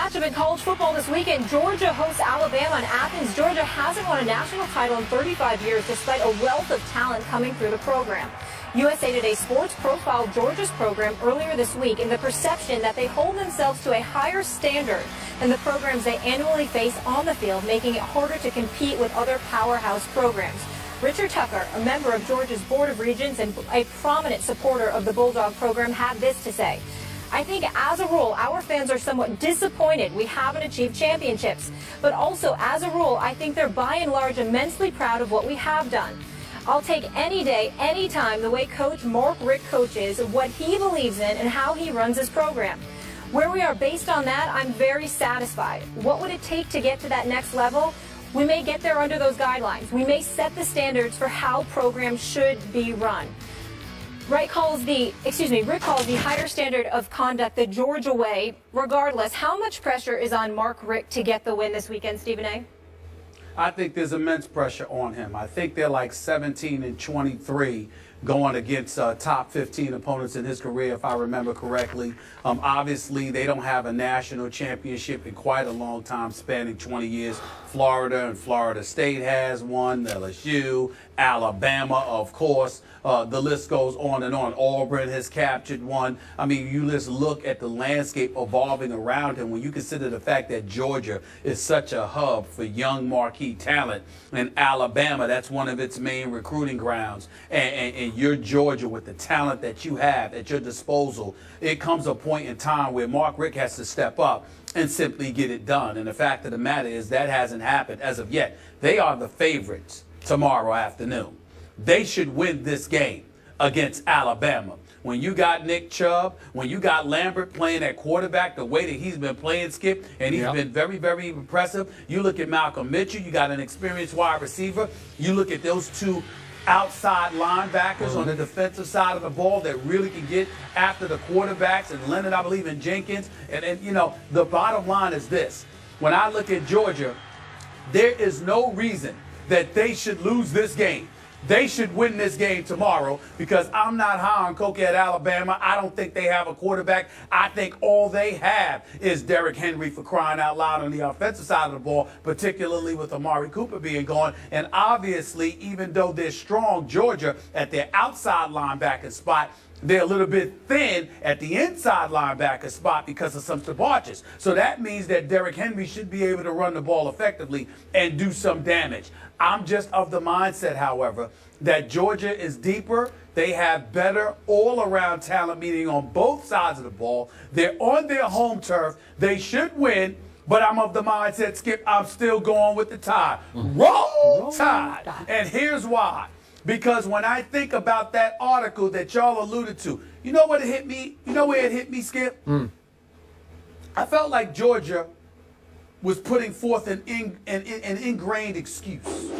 matchup in college football this weekend. Georgia hosts Alabama in Athens. Georgia hasn't won a national title in 35 years despite a wealth of talent coming through the program. USA Today Sports profiled Georgia's program earlier this week in the perception that they hold themselves to a higher standard than the programs they annually face on the field, making it harder to compete with other powerhouse programs. Richard Tucker, a member of Georgia's Board of Regents and a prominent supporter of the Bulldog program, had this to say. I think as a rule, our fans are somewhat disappointed we haven't achieved championships. But also, as a rule, I think they're by and large immensely proud of what we have done. I'll take any day, any time, the way Coach Mark Richt coaches, what he believes in, and how he runs his program. Where we are based on that, I'm very satisfied. What would it take to get to that next level? We may get there under those guidelines. We may set the standards for how programs should be run. Richt calls the higher standard of conduct the Georgia way. Regardless, how much pressure is on Mark Richt to get the win this weekend, Stephen A.? I think there's immense pressure on him. I think they're like 17-23 going against top 15 opponents in his career, if I remember correctly. Obviously, they don't have a national championship in quite a long time, spanning 20 years. Florida and Florida State has one, LSU, Alabama, of course. The list goes on and on. Auburn has captured one. I mean, you just look at the landscape evolving around him when you consider the fact that Georgia is such a hub for young marquee talent, and Alabama, that's one of its main recruiting grounds. And you're Georgia with the talent that you have at your disposal. It comes a point in time where Mark Richt has to step up and simply get it done. And the fact of the matter is that hasn't happened as of yet. They are the favorites tomorrow afternoon. They should win this game against Alabama. When you got Nick Chubb, when you got Lambert playing at quarterback the way that he's been playing, Skip, and he's been very, very impressive. You look at Malcolm Mitchell, you got an experienced wide receiver. You look at those two outside linebackers on the defensive side of the ball that really can get after the quarterbacks, and Leonard, I believe, in Jenkins. And you know, the bottom line is this. When I look at Georgia, there is no reason that they should lose this game. They should win this game tomorrow, because I'm not high on Coke at Alabama. I don't think they have a quarterback. I think all they have is Derrick Henry, for crying out loud, on the offensive side of the ball, particularly with Amari Cooper being gone. And obviously, even though they're strong, Georgia, at their outside linebacker spot, they're a little bit thin at the inside linebacker spot because of some debauches. So that means that Derrick Henry should be able to run the ball effectively and do some damage. I'm just of the mindset, however, that Georgia is deeper. They have better all-around talent, meaning on both sides of the ball. They're on their home turf. They should win. But I'm of the mindset, Skip, I'm still going with the Tide. Roll Tide. And here's why. Because when I think about that article that y'all alluded to, you know what it hit me? You know where it hit me, Skip? I felt like Georgia was putting forth an ingrained excuse.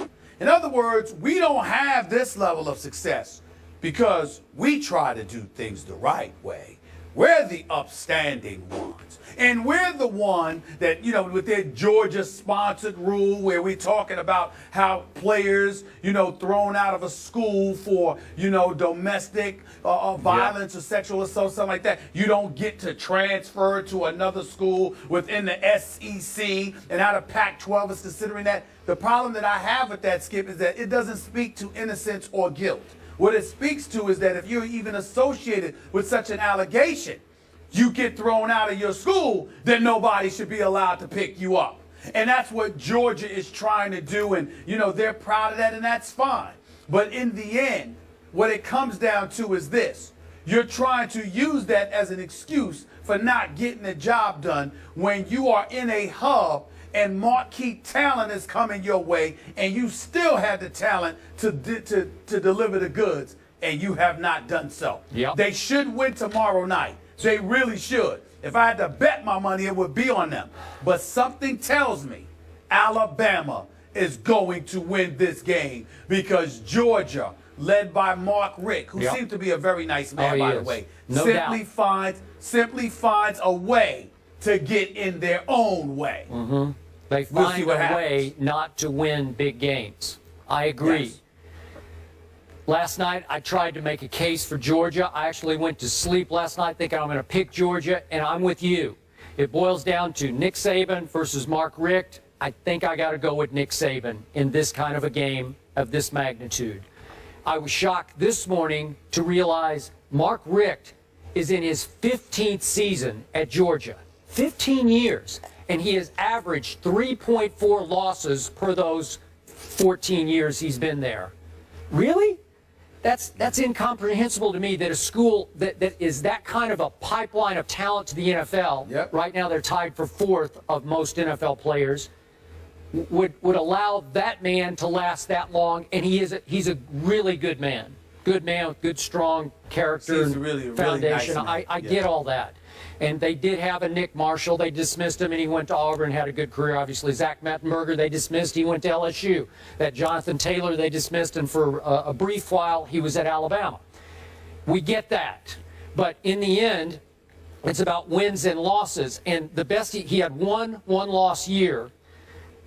In other words, we don't have this level of success because we try to do things the right way. We're the upstanding ones. And we're the one that, you know, with their Georgia-sponsored rule where we're talking about how players, you know, thrown out of a school for, you know, domestic violence or sexual assault, something like that, you don't get to transfer to another school within the SEC, and how the Pac-12 is considering that. The problem that I have with that, Skip, is that it doesn't speak to innocence or guilt. What it speaks to is that if you're even associated with such an allegation, you get thrown out of your school, then nobody should be allowed to pick you up. And that's what Georgia is trying to do, and, you know, they're proud of that, and that's fine. But in the end, what it comes down to is this. You're trying to use that as an excuse for not getting the job done when you are in a hub and marquee talent is coming your way, and you still have the talent to deliver the goods, and you have not done so. They should win tomorrow night. They really should. If I had to bet my money, it would be on them. But something tells me Alabama is going to win this game, because Georgia, led by Mark Richt, who seems to be a very nice man, by the way, simply finds a way to get in their own way. They find a way not to win big games. I agree. Last night, I tried to make a case for Georgia. I actually went to sleep last night thinking I'm going to pick Georgia, and I'm with you. it boils down to Nick Saban versus Mark Richt. I think I got to go with Nick Saban in this kind of a game of this magnitude. I was shocked this morning to realize Mark Richt is in his 15th season at Georgia. 15 years. And he has averaged 3.4 losses per those 14 years he's been there. Really? That's incomprehensible to me that a school that is that kind of a pipeline of talent to the NFL, Yep. right now they're tied for 4th of most NFL players, would allow that man to last that long. And he's a really good man. Good man with good, strong character and really foundation. nice man. I get all that. And they did have a Nick Marshall. They dismissed him, and he went to Auburn, had a good career, obviously. Zach Mettenberger, they dismissed. He went to LSU. That Jonathan Taylor, they dismissed, and for a brief while, he was at Alabama. We get that. But in the end, it's about wins and losses. And the best, he had one loss year.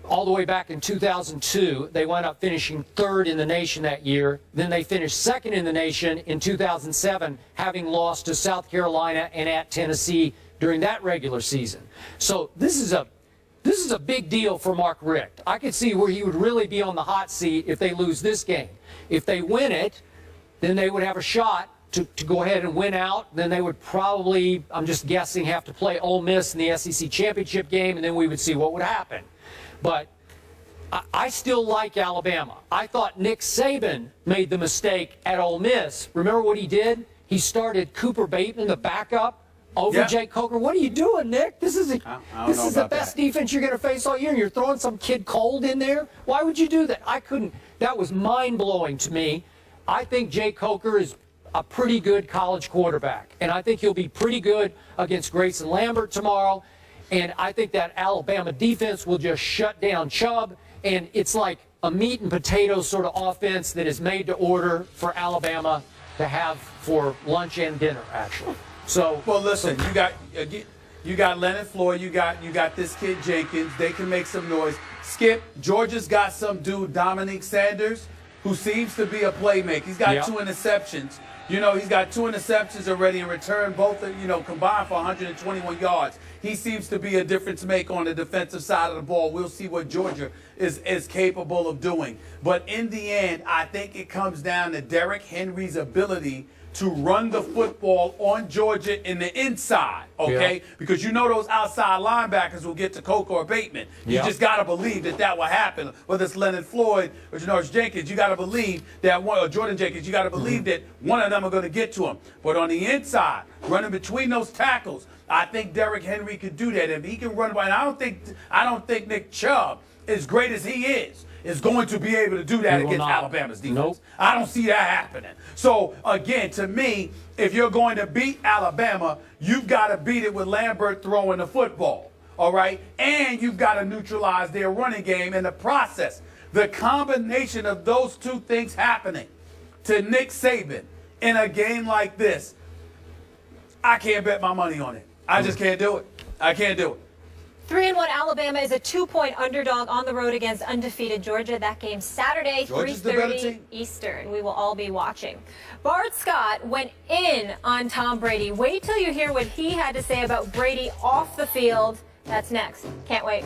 All the way back in 2002, they wound up finishing 3rd in the nation that year. Then they finished 2nd in the nation in 2007, having lost to South Carolina and at Tennessee during that regular season. So this is a big deal for Mark Richt. I could see where he would really be on the hot seat if they lose this game. If they win it, then they would have a shot to go ahead and win out. Then they would probably, I'm just guessing, have to play Ole Miss in the SEC championship game, and then we would see what would happen. But I still like Alabama. I thought Nick Saban made the mistake at Ole Miss. Remember what he did? He started Cooper Bateman, the backup, over Jake Coker. What are you doing, Nick? This is the best defense you're going to face all year, and you're throwing some kid cold in there? Why would you do that? I couldn't. That was mind-blowing to me. I think Jake Coker is a pretty good college quarterback, and I think he'll be pretty good against Grayson Lambert tomorrow. And I think that Alabama defense will just shut down Chubb. And it's like a meat and potatoes sort of offense that is made to order for Alabama to have for lunch and dinner, actually. So, well, listen, you got Leonard Floyd, you got this kid Jenkins. They can make some noise. Skip, Georgia's got some dude, Dominique Sanders, who seems to be a playmaker. He's got 2 interceptions. You know, he's got 2 interceptions already in return, both, combined for 121 yards. He seems to be a difference maker on the defensive side of the ball. We'll see what Georgia is capable of doing. But in the end, I think it comes down to Derrick Henry's ability to run the football on Georgia in the inside, okay? Yeah. Because you know those outside linebackers will get to Coker or Bateman. You just got to believe that will happen. Whether it's Leonard Floyd or Janoris Jenkins, you got to believe that one, or Jordan Jenkins, you got to believe that one of them are going to get to him. But on the inside, running between those tackles, I think Derrick Henry could do that. If he can run by, and I don't think Nick Chubb, as great as he is going to be able to do that against Alabama's defense. Nope. I don't see that happening. So, again, to me, if you're going to beat Alabama, you've got to beat it with Lambert throwing the football, all right? And you've got to neutralize their running game in the process. The combination of those two things happening to Nick Saban in a game like this, I can't bet my money on it. I just can't do it. I can't do it. 3-1 Alabama is a 2-point underdog on the road against undefeated Georgia. That game Saturday, 3:30 Eastern. We will all be watching. Bart Scott went in on Tom Brady. Wait till you hear what he had to say about Brady off the field. That's next. Can't wait.